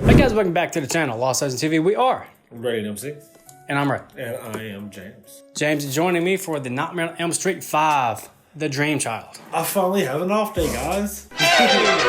Hey guys, welcome back to the channel, Lost Legends TV. We are Ready, MC. And I'm Ray. And I am James. James is joining me for the Nightmare on Elm Street 5, The Dream Child. I finally have an off day, guys.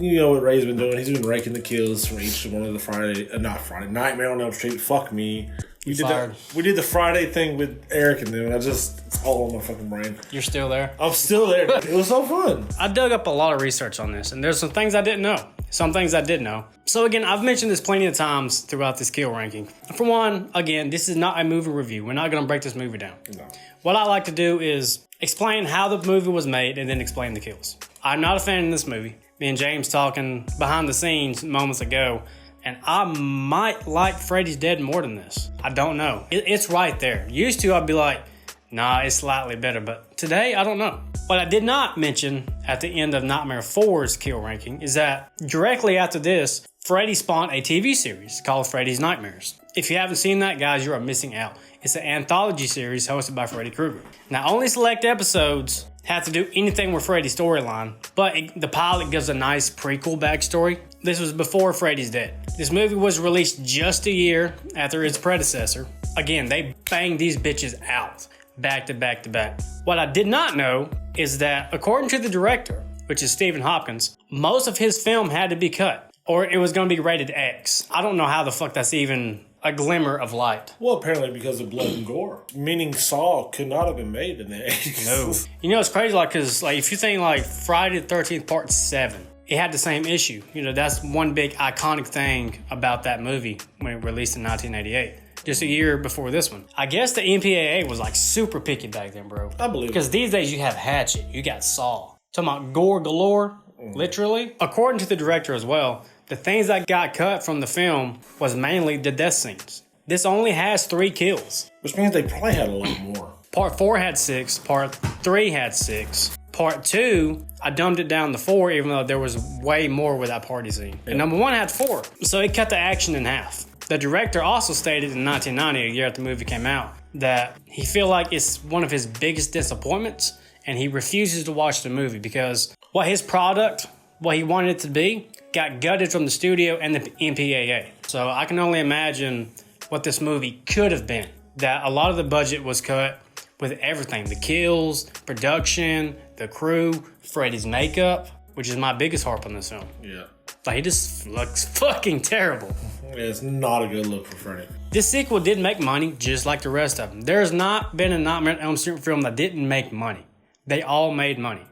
You know what Ray's been doing? He's been raking the kills from each one of the Nightmare on Elm Street. Fuck me. We did the Friday thing with Eric and them, and it's all on my fucking brain. You're still there? I'm still there. It was so fun. I dug up a lot of research on this, and there's some things I didn't know. Some things I did know. So again, I've mentioned this plenty of times throughout this kill ranking. For one, again, this is not a movie review. We're not going to break this movie down. No. What I like to do is explain how the movie was made and then explain the kills. I'm not a fan of this movie. Me and James talking behind the scenes moments ago, and I might like Freddy's Dead more than this. I don't know. It's right there. Used to, I'd be like, nah, it's slightly better. But today, I don't know. What I did not mention at the end of Nightmare 4's kill ranking is that directly after this, Freddy spawned a TV series called Freddy's Nightmares. If you haven't seen that, guys, you are missing out. It's an anthology series hosted by Freddy Krueger. Now, only select episodes have to do anything with Freddy's storyline, but the pilot gives a nice prequel backstory. This was before Freddy's Dead. This movie was released just a year after its predecessor. Again, they banged these bitches out back to back to back. What I did not know is that, according to the director, which is Stephen Hopkins, most of his film had to be cut, or it was going to be rated X. I don't know how the fuck that's even a glimmer of light. Well, apparently because of blood and gore. Meaning Saw could not have been made in the 80s. No. You know, it's crazy, because if you think Friday the 13th Part 7, it had the same issue. You know, that's one big iconic thing about that movie when it released in 1988. Just a year before this one. I guess the MPAA was super picky back then, bro. I believe it. Because these days you have Hatchet, you got Saw. Talking about gore galore, literally. According to the director as well, the things that got cut from the film was mainly the death scenes. This only has 3 kills. Which means they probably had a lot more. Part 4 had 6, Part 3 had 6. Part 2, I dumbed it down to 4, even though there was way more with that party scene. And number 1 had 4. So it cut the action in half. The director also stated in 1990, a year after the movie came out, that he feel like it's one of his biggest disappointments, and he refuses to watch the movie because what his product, what he wanted it to be, got gutted from the studio and the MPAA. So I can only imagine what this movie could have been. That a lot of the budget was cut with everything. The kills, production, the crew, Freddy's makeup, which is my biggest harp on this film. Yeah. He just looks fucking terrible. Yeah, it's not a good look for Freddy. This sequel did make money, just like the rest of them. There's not been a Nightmare on Elm Street film that didn't make money. They all made money.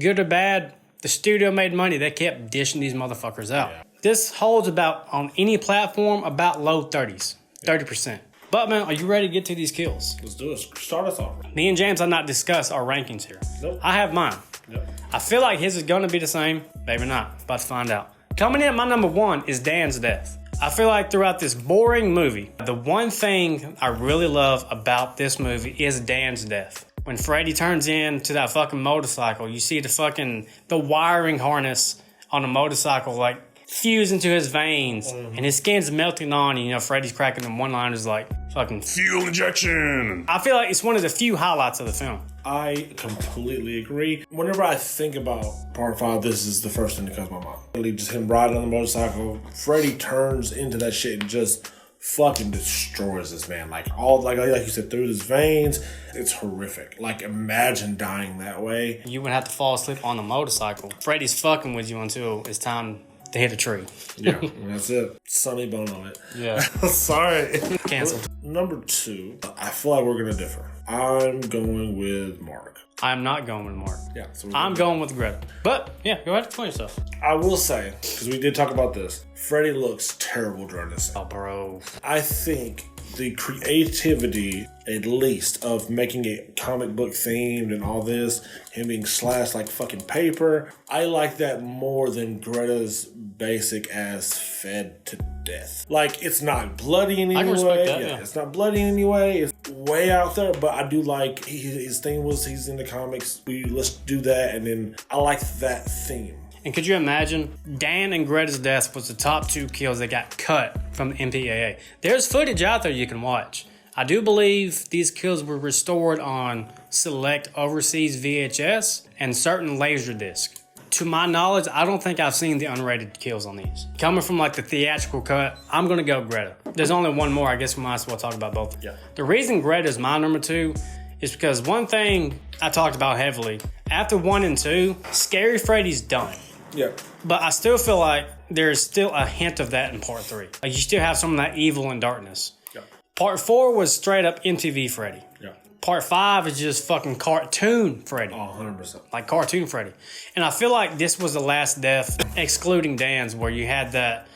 Good or bad, the studio made money. They kept dishing these motherfuckers out. Yeah. This holds about, on any platform, about low 30s. 30%. But man, are you ready to get to these kills? Let's do it. Start us off. Me and James have not discussed our rankings here. Nope. I have mine. Yep. I feel like his is going to be the same. Maybe not. About to find out. Coming in at my number 1 is Dan's death. I feel like throughout this boring movie, the one thing I really love about this movie is Dan's death. When Freddy turns into that fucking motorcycle, you see the wiring harness on the motorcycle fuse into his veins, and his skin's melting on, and Freddy's cracking them one-liners fucking fuel injection. I feel like it's one of the few highlights of the film. I completely agree. Whenever I think about Part 5, this is the first thing that comes to my mind. Really, just him riding on the motorcycle. Freddy turns into that shit and just fucking destroys this man. Like you said, through his veins. It's horrific. Imagine dying that way. You would have to fall asleep on the motorcycle. Freddy's fucking with you until it's time to hit a tree. Yeah, that's it. Sunny bone on it. Yeah. Sorry. Canceled. Number 2, I feel like we're going to differ. I'm going with Mark. I'm not going with Mark. Yeah. So I'm going with Greta. But, yeah, go ahead and explain yourself. I will say, because we did talk about this, Freddy looks terrible during this. Oh, bro. I think the creativity, at least, of making it comic book themed and all this, him being slashed like fucking paper, I like that more than Greta's basic ass fed to death. It's not bloody in any way. I can respect that, yeah. It's not bloody in any way. It's way out there, but I do like his thing was he's in the comics. Let's do that, and then I like that theme. And could you imagine, Dan and Greta's death was the top 2 kills that got cut from the MPAA. There's footage out there you can watch. I do believe these kills were restored on select overseas VHS and certain Laserdisc. to my knowledge, I don't think I've seen the unrated kills on these. Coming from like the theatrical cut, I'm gonna go Greta. There's only one more. I guess we might as well talk about both. Yeah. The reason Greta is my number 2 is because one thing I talked about heavily, after 1 and 2, Scary Freddy's done. Yeah. But I still feel like there's still a hint of that in part 3. Like you still have some of that evil and darkness. Yeah. Part 4 was straight up MTV Freddy. Yeah. Part 5 is just fucking cartoon Freddy. Oh, 100%. Like cartoon Freddy. And I feel like this was the last death, excluding Dan's, where you had that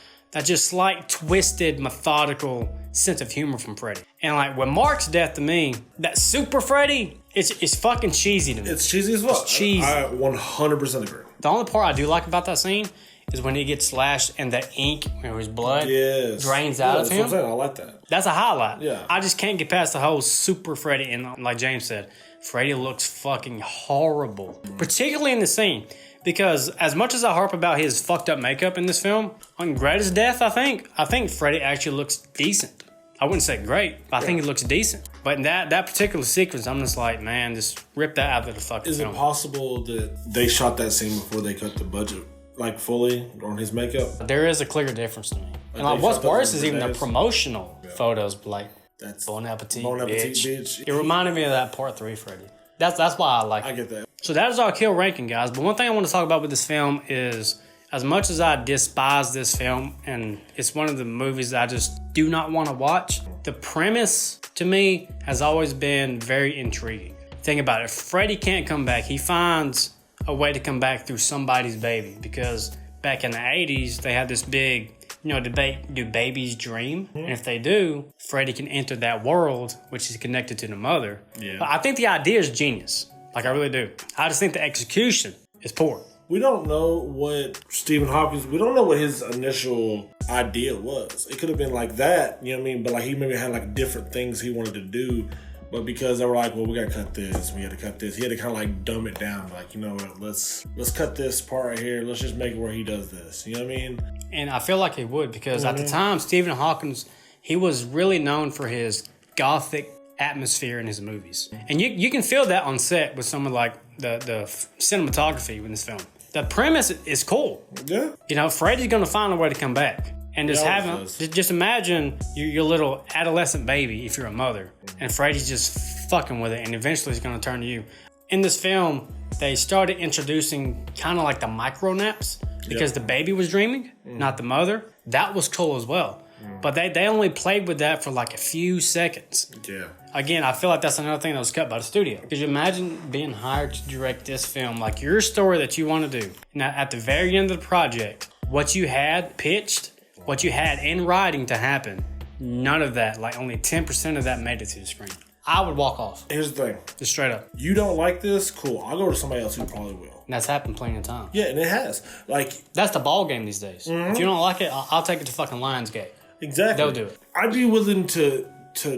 just slight twisted, methodical sense of humor from Freddy. And like with Mark's death to me, that Super Freddy, it's fucking cheesy to me. It's cheesy as well. It's cheesy. I 100% agree. The only part I do like about that scene is when he gets slashed and the ink, his blood drains out of him. That's what I'm saying. I like that. That's a highlight. Yeah. I just can't get past the whole Super Freddy. And like James said, Freddy looks fucking horrible. Particularly in the scene. Because as much as I harp about his fucked up makeup in this film, on Greta's death, I think Freddy actually looks decent. I wouldn't say great, but I think it looks decent. But in that particular sequence, I'm just like, man, just rip that out of the fucking film. Is it possible that they shot that scene before they cut the budget, like fully on his makeup? There is a clear difference to me. And like, what's worse is even the promotional photos, like, That's Bon appetit, Bon appetit, bitch. It reminded me of that part 3 Freddy. That's why I like it. I get that. So that is our kill ranking, guys. But one thing I want to talk about with this film is, as much as I despise this film, and it's one of the movies that I just do not want to watch, the premise, to me, has always been very intriguing. Think about it. If Freddy can't come back, he finds a way to come back through somebody's baby. Because back in the 80s, they had this big, debate, do babies dream? And if they do, Freddy can enter that world, which is connected to the mother. Yeah. But I think the idea is genius. Like, I really do. I just think the execution is poor. We don't know what Stephen Hawkins, we don't know what his initial idea was. It could have been like that, you know what I mean? But like he maybe had like different things he wanted to do. But because they were like, well, we got to cut this, we had to cut this. He had to kind of like dumb it down. Like, you know what, let's cut this part right here. Let's just make it where he does this. You know what I mean? And I feel like he would, because at the time, Stephen Hawkins, he was really known for his gothic atmosphere in his movies. And you can feel that on set with some of like the cinematography in this film. The premise is cool. Yeah. Freddy's going to find a way to come back. And just imagine your little adolescent baby, if you're a mother, and Freddy's just fucking with it, and eventually he's going to turn to you. In this film, they started introducing kind of like the micro naps, because the baby was dreaming, not the mother. That was cool as well. But they only played with that for like a few seconds. Yeah. Again, I feel like that's another thing that was cut by the studio. Could you imagine being hired to direct this film, like your story that you want to do? Now, at the very end of the project, what you had pitched, what you had in writing to happen, none of that, like only 10% of that made it to the screen. I would walk off. Here's the thing. Just straight up. You don't like this? Cool. I'll go to somebody else who probably will. And that's happened plenty of times. Yeah, and it has. Like, that's the ball game these days. If you don't like it, I'll take it to fucking Lionsgate. Exactly. They'll do it. I'd be willing to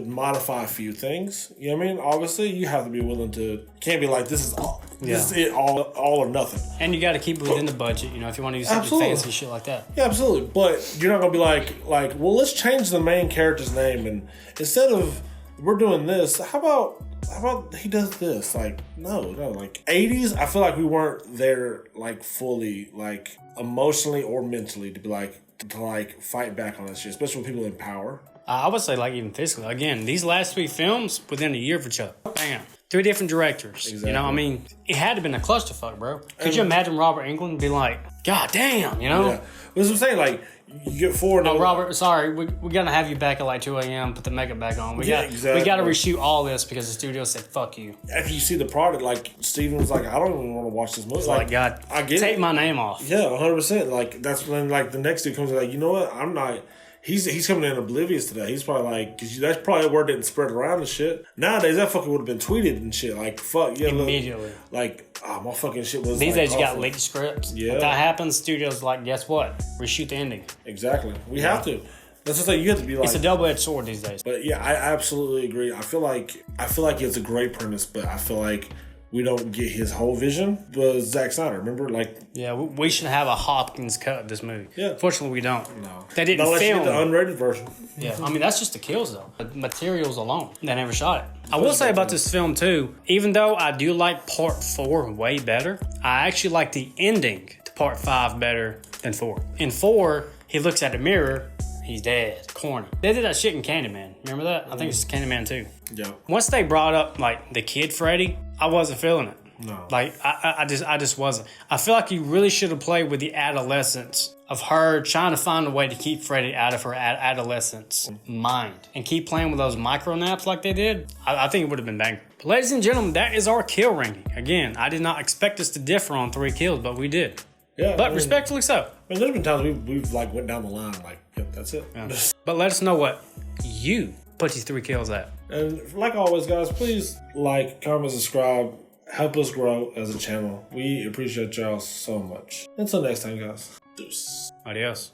modify a few things. You know what I mean? Obviously, you have to be willing to. Can't be like, this is all. This is it, all or nothing. And you got to keep it within the budget. If you want to do something fancy shit like that. Yeah, absolutely. But you're not gonna be like, well, let's change the main character's name, and instead of we're doing this, how about he does this? Like, no, like 80s. I feel like we weren't there like fully, like emotionally or mentally to be like to fight back on that shit, especially with people in power. I would say like even physically. Again, these last 3 films within a year of each other. Bam. 3 different directors. Exactly. It had to have been a clusterfuck, bro. Could you imagine Robert Englund be like, God damn, Yeah. That's what I'm saying. Like, you get 4. No, Robert, sorry, we're going to have you back at like 2 a.m., put the makeup back on. We got to reshoot all this because the studio said, fuck you. After you see the product, like, Steven was like, I don't even want to watch this movie. It's like, God, I get take my name off. Yeah, 100%. Like, that's when, like, the next dude comes like, you know what? I'm not... He's coming in oblivious to that. He's probably like, because that's probably a word didn't spread around and shit. Nowadays, that fucking would have been tweeted and shit. Like, fuck, yeah. Immediately. Look, like, my fucking shit was These like, days, you got leaked scripts. Yeah. If that happens, studios like, guess what? Reshoot the ending. Exactly. We have to. That's the thing. You have to be like... It's a double-edged sword these days. But yeah, I absolutely agree. I feel like it's a great premise, but I feel like we don't get his whole vision. But Zack Snyder, remember, like, Yeah, we should have a Hopkins cut of this movie. Yeah. Fortunately, we don't. no, They didn't unless you film. get the unrated version. Yeah, I mean, that's just the kills, though. The materials alone. They never shot it. I will say about this film, too, even though I do like part 4 way better, I actually like the ending to part 5 better than 4. In 4, he looks at the mirror, he's dead. Corny. They did that shit in Candyman. Remember that? I think it's Candyman 2. Yeah. Once they brought up, like, the kid Freddy, I wasn't feeling it. No. Like, I just wasn't. I feel like you really should have played with the adolescence of her trying to find a way to keep Freddy out of her adolescence mind and keep playing with those micro naps like they did. I think it would have been banger. But ladies and gentlemen, that is our kill ranking. Again, I did not expect us to differ on 3 kills, but we did. Yeah. But respectfully so. I mean, there's been times we've like went down the line, like, yep, that's it. Yeah. But let us know what you put these 3 kills at. And like always, guys, please like, comment, subscribe. Help us grow as a channel. We appreciate y'all so much. Until next time, guys. Deuce. Adios.